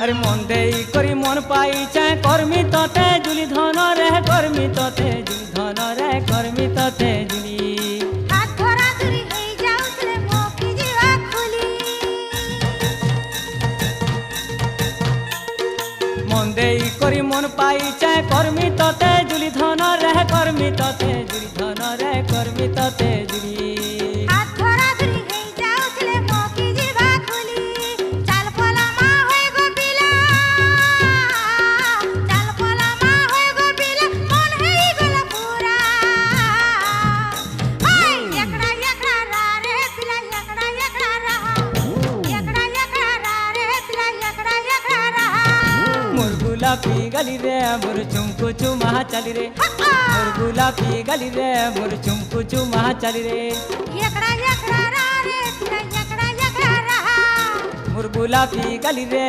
আরে মন দেই করি মন পাই চায় কর্মী ততে জুলি ধন রে কর্মী ততে জুলি ধন রে কর্মী ততে জুলি হাত ধরা ধরি হই যাউতলে মোকি জিবা খুলি মন দেই করি মন পাই চায় কর্মী ততে জুলি ধন রে কর্মী ততে জুলি ধন রে কর্মী ততে জুলি হাত ধরা ধরি হই যাউতলে মোকি জিবা খুলি চাল পলা মা হই গো বিলা চাল পলা মা হই গো বিলা মন হই গলা পুরা হাই একড়া একড়া রা রে পিলা একড়া একড়া রা একড়া একড়া রা রে পিলা একড়া একড়া রা মোর গোলাপি গালি রে মোর চুমকু চুমা চালি রে মোর গোলাপি গালি রে মোর চুমকু চুমা চালি রে একড়া একড়া রা রে পিলা একড়া একড়া রা মোর গোলাপি গালি রে